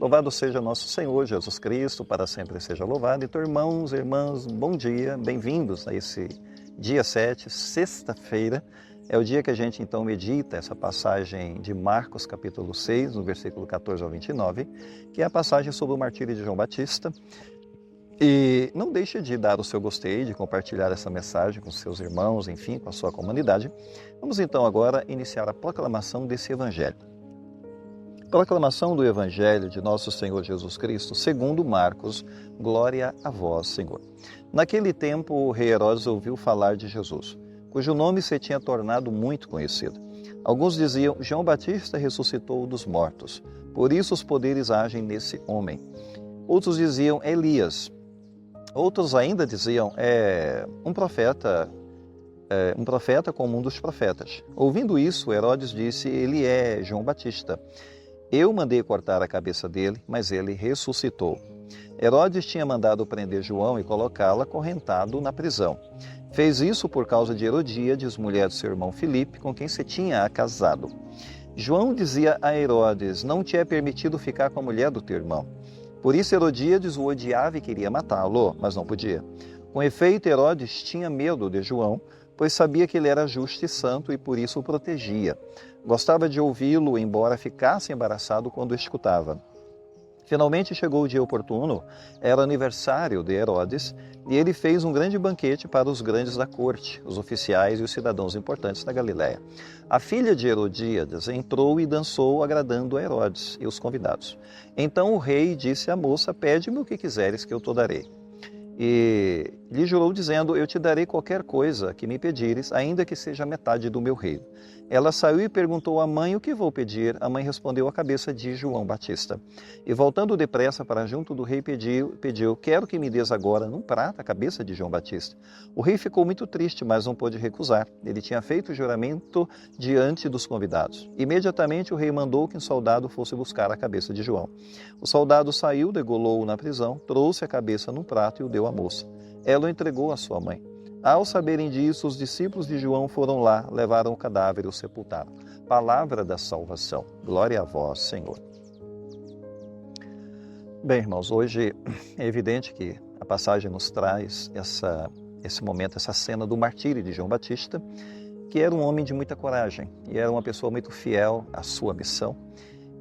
Louvado seja nosso Senhor Jesus Cristo, para sempre seja louvado. Então, irmãos e irmãs, bom dia, bem-vindos a esse dia 7, sexta-feira. É o dia que a gente então medita essa passagem de Marcos capítulo 6, no versículo 14 ao 29, que é a passagem sobre o martírio de João Batista. E não deixe de dar o seu gostei, de compartilhar essa mensagem com seus irmãos, enfim, com a sua comunidade. Vamos então agora iniciar a proclamação desse evangelho. Proclamação do Evangelho de nosso Senhor Jesus Cristo, segundo Marcos, glória a vós, Senhor. Naquele tempo, o rei Herodes ouviu falar de Jesus, cujo nome se tinha tornado muito conhecido. Alguns diziam, João Batista ressuscitou dos mortos, por isso os poderes agem nesse homem. Outros diziam, Elias. Outros ainda diziam, um profeta como um dos profetas. Ouvindo isso, Herodes disse, ele é João Batista. Eu mandei cortar a cabeça dele, mas ele ressuscitou. Herodes tinha mandado prender João e colocá-lo acorrentado na prisão. Fez isso por causa de Herodíades, mulher de seu irmão Filipe, com quem se tinha casado. João dizia a Herodes, não te é permitido ficar com a mulher do teu irmão. Por isso Herodíades o odiava e queria matá-lo, mas não podia. Com efeito, Herodes tinha medo de João, pois sabia que ele era justo e santo e por isso o protegia. Gostava de ouvi-lo, embora ficasse embaraçado quando o escutava. Finalmente chegou o dia oportuno, era aniversário de Herodes, e ele fez um grande banquete para os grandes da corte, os oficiais e os cidadãos importantes da Galiléia. A filha de Herodíades entrou e dançou, agradando a Herodes e os convidados. Então o rei disse à moça, pede-me o que quiseres que eu te darei. E lhe jurou dizendo, eu te darei qualquer coisa que me pedires, ainda que seja metade do meu reino. Ela saiu e perguntou à mãe o que vou pedir. A mãe respondeu a cabeça de João Batista. E voltando depressa para junto do rei pediu, quero que me des agora num prato a cabeça de João Batista. O rei ficou muito triste, mas não pôde recusar. Ele tinha feito o juramento diante dos convidados. Imediatamente o rei mandou que um soldado fosse buscar a cabeça de João. O soldado saiu, degolou-o na prisão, trouxe a cabeça num prato e o deu à moça. Ela o entregou à sua mãe. Ao saberem disso, os discípulos de João foram lá, levaram o cadáver e o sepultaram. Palavra da salvação. Glória a vós, Senhor. Bem, irmãos, hoje é evidente que a passagem nos traz esse momento, essa cena do martírio de João Batista, que era um homem de muita coragem e era uma pessoa muito fiel à sua missão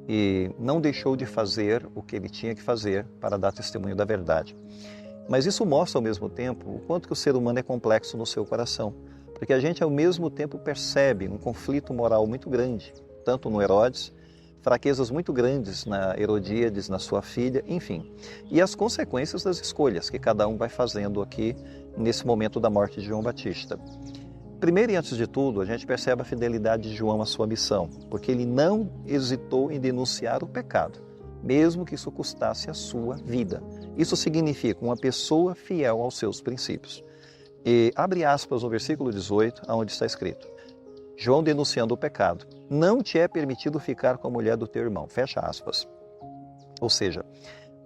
e não deixou de fazer o que ele tinha que fazer para dar testemunho da verdade. Mas isso mostra ao mesmo tempo o quanto que o ser humano é complexo no seu coração, porque a gente ao mesmo tempo percebe um conflito moral muito grande, tanto no Herodes, fraquezas muito grandes na Herodíades, na sua filha, enfim, e as consequências das escolhas que cada um vai fazendo aqui nesse momento da morte de João Batista. Primeiro e antes de tudo, a gente percebe a fidelidade de João à sua missão, porque ele não hesitou em denunciar o pecado, mesmo que isso custasse a sua vida. Isso significa uma pessoa fiel aos seus princípios. E abre aspas no versículo 18, onde está escrito, João denunciando o pecado, não te é permitido ficar com a mulher do teu irmão, fecha aspas. Ou seja,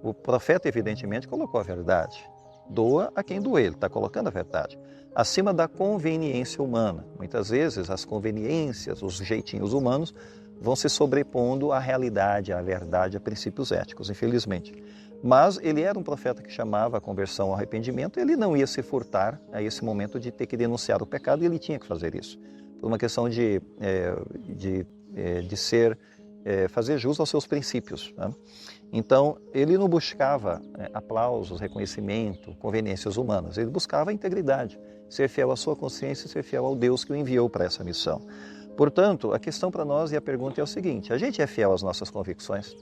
o profeta evidentemente colocou a verdade, doa a quem doer, ele está colocando a verdade, acima da conveniência humana. Muitas vezes as conveniências, os jeitinhos humanos vão se sobrepondo à realidade, à verdade, a princípios éticos, infelizmente. Mas ele era um profeta que chamava a conversão ao arrependimento, ele não ia se furtar a esse momento de ter que denunciar o pecado e ele tinha que fazer isso. Por uma questão de fazer jus aos seus princípios, né? Então, ele não buscava aplausos, reconhecimento, conveniências humanas, ele buscava a integridade, ser fiel à sua consciência e ser fiel ao Deus que o enviou para essa missão. Portanto, a questão para nós e a pergunta é o seguinte, a gente é fiel às nossas convicções?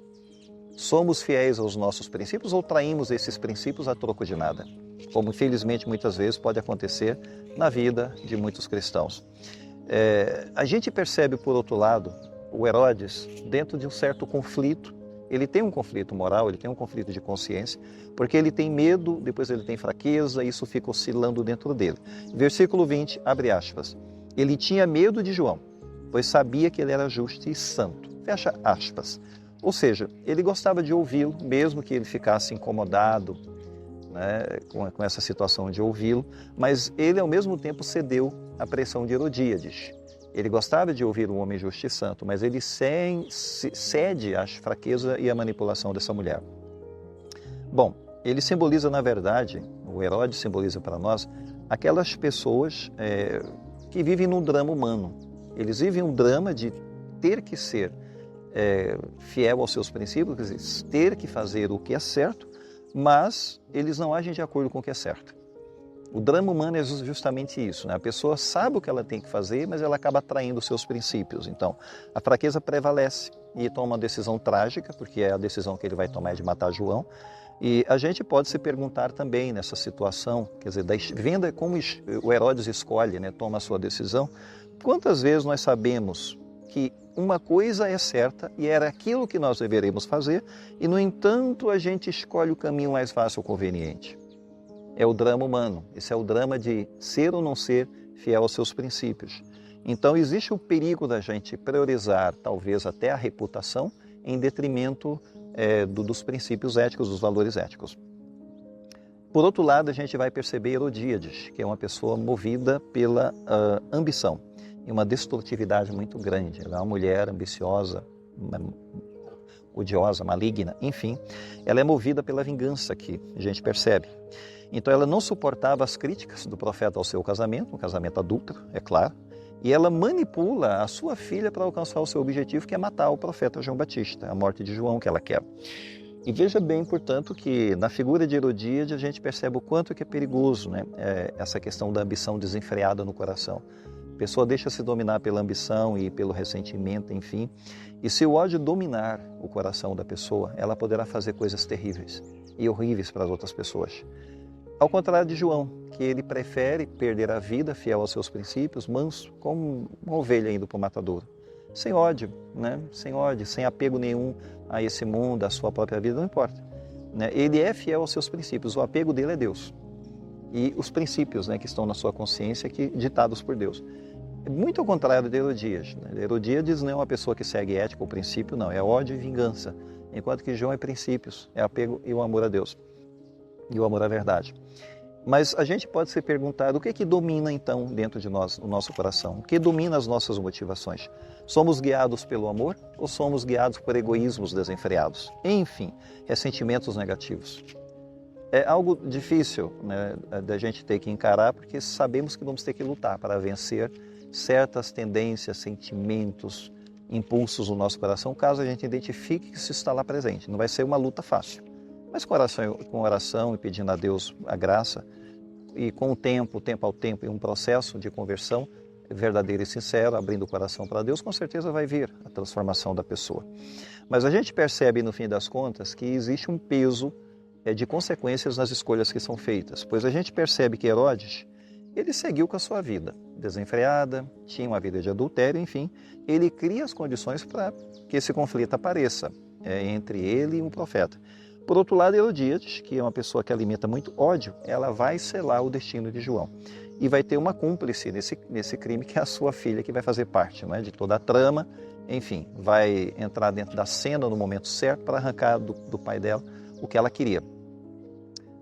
Somos fiéis aos nossos princípios ou traímos esses princípios a troco de nada? Como infelizmente muitas vezes pode acontecer na vida de muitos cristãos. A gente percebe, por outro lado, o Herodes dentro de um certo conflito. Ele tem um conflito moral, ele tem um conflito de consciência, porque ele tem medo, depois ele tem fraqueza, e isso fica oscilando dentro dele. Versículo 20, abre aspas. Ele tinha medo de João, pois sabia que ele era justo e santo. Fecha aspas. Ou seja, ele gostava de ouvi-lo, mesmo que ele ficasse incomodado, né, com essa situação de ouvi-lo, mas ele ao mesmo tempo cedeu à pressão de Herodíades. Ele gostava de ouvir um homem justo e santo, mas ele cede à fraqueza e à manipulação dessa mulher. Bom, ele simboliza, na verdade, o Herodes simboliza para nós, aquelas pessoas que vivem num drama humano. Eles vivem um drama de ter que ser fiel aos seus princípios, quer dizer, ter que fazer o que é certo, mas eles não agem de acordo com o que é certo. O drama humano é justamente isso, né? A pessoa sabe o que ela tem que fazer, mas ela acaba traindo os seus princípios. Então, a fraqueza prevalece e toma uma decisão trágica, porque é a decisão que ele vai tomar de matar João. E a gente pode se perguntar também nessa situação, quer dizer, vendo como o Herodes escolhe, né, toma a sua decisão, quantas vezes nós sabemos que uma coisa é certa e era aquilo que nós deveríamos fazer, e no entanto a gente escolhe o caminho mais fácil ou conveniente. É o drama humano, esse é o drama de ser ou não ser fiel aos seus princípios. Então existe o perigo da gente priorizar talvez até a reputação em detrimento dos princípios éticos, dos valores éticos. Por outro lado, a gente vai perceber Herodíades, que é uma pessoa movida pela ambição e uma destrutividade muito grande. Ela é uma mulher ambiciosa, odiosa, maligna, enfim. Ela é movida pela vingança, que a gente percebe. Então ela não suportava as críticas do profeta ao seu casamento, um casamento adúltero, é claro, e ela manipula a sua filha para alcançar o seu objetivo, que é matar o profeta João Batista, a morte de João que ela quer. E veja bem, portanto, que na figura de Herodíades a gente percebe o quanto que é perigoso, né? Essa questão da ambição desenfreada no coração. A pessoa deixa se dominar pela ambição e pelo ressentimento, enfim. E se o ódio dominar o coração da pessoa, ela poderá fazer coisas terríveis e horríveis para as outras pessoas. Ao contrário de João, que ele prefere perder a vida fiel aos seus princípios, manso, como uma ovelha indo para o matadouro. Sem ódio, né? Sem ódio, sem apego nenhum a esse mundo, à sua própria vida, não importa. Né? Ele é fiel aos seus princípios, o apego dele é Deus. E os princípios, né, que estão na sua consciência, ditados por Deus. Muito ao contrário de Herodíades. Né? Herodíades não é uma pessoa que segue ética ou princípio, não, é ódio e vingança. Enquanto que João é princípios, é apego e o amor a Deus. E o amor à verdade. Mas a gente pode se perguntar o que domina então dentro de nós, o nosso coração? O que domina as nossas motivações? Somos guiados pelo amor ou somos guiados por egoísmos desenfreados? Enfim, ressentimentos negativos. É algo difícil, né, da gente ter que encarar, porque sabemos que vamos ter que lutar para vencer certas tendências, sentimentos, impulsos no nosso coração, caso a gente identifique que isso está lá presente. Não vai ser uma luta fácil. Mas com oração e pedindo a Deus a graça, e com o tempo ao tempo, e um processo de conversão verdadeiro e sincero, abrindo o coração para Deus, com certeza vai vir a transformação da pessoa. Mas a gente percebe, no fim das contas, que existe um peso de consequências nas escolhas que são feitas. Pois a gente percebe que Herodes, ele seguiu com a sua vida desenfreada, tinha uma vida de adultério, enfim, ele cria as condições para que esse conflito apareça entre ele e o profeta. Por outro lado, Herodíades, que é uma pessoa que alimenta muito ódio, ela vai selar o destino de João. E vai ter uma cúmplice nesse crime, que é a sua filha, que vai fazer parte, né, de toda a trama. Enfim, vai entrar dentro da cena no momento certo para arrancar do pai dela o que ela queria.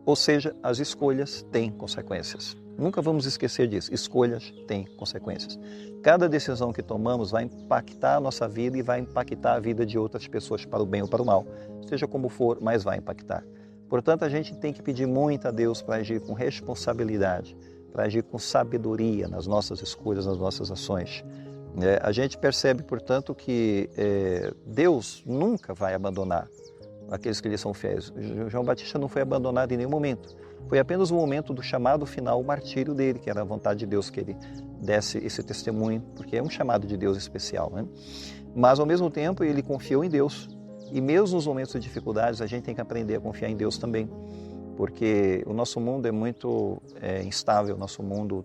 Ou seja, as escolhas têm consequências. Nunca vamos esquecer disso. Escolhas têm consequências. Cada decisão que tomamos vai impactar a nossa vida e vai impactar a vida de outras pessoas, para o bem ou para o mal. Seja como for, mas vai impactar. Portanto, a gente tem que pedir muito a Deus para agir com responsabilidade, para agir com sabedoria nas nossas escolhas, nas nossas ações. A gente percebe, portanto, que Deus nunca vai abandonar aqueles que lhe são fiéis. João Batista não foi abandonado em nenhum momento. Foi apenas o momento do chamado final, o martírio dele, que era a vontade de Deus que ele desse esse testemunho, porque é um chamado de Deus especial, né? Mas, ao mesmo tempo, ele confiou em Deus. E mesmo nos momentos de dificuldades, a gente tem que aprender a confiar em Deus também. Porque o nosso mundo é muito instável, o nosso mundo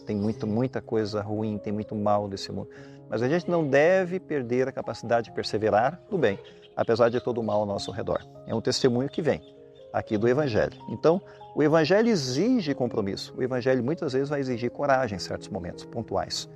tem muita coisa ruim, tem muito mal desse mundo. Mas a gente não deve perder a capacidade de perseverar no bem, apesar de todo o mal ao nosso redor. É um testemunho que vem aqui do Evangelho. Então, o Evangelho exige compromisso. O Evangelho muitas vezes vai exigir coragem em certos momentos pontuais.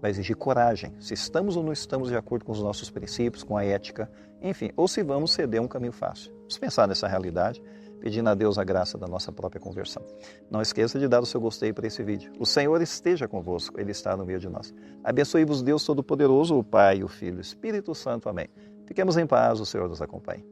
Vai exigir coragem, se estamos ou não estamos de acordo com os nossos princípios, com a ética, enfim, ou se vamos ceder a um caminho fácil. Vamos pensar nessa realidade, pedindo a Deus a graça da nossa própria conversão. Não esqueça de dar o seu gostei para esse vídeo. O Senhor esteja convosco, Ele está no meio de nós. Abençoe-vos Deus Todo-Poderoso, o Pai, o Filho e o Espírito Santo. Amém. Fiquemos em paz, o Senhor nos acompanhe.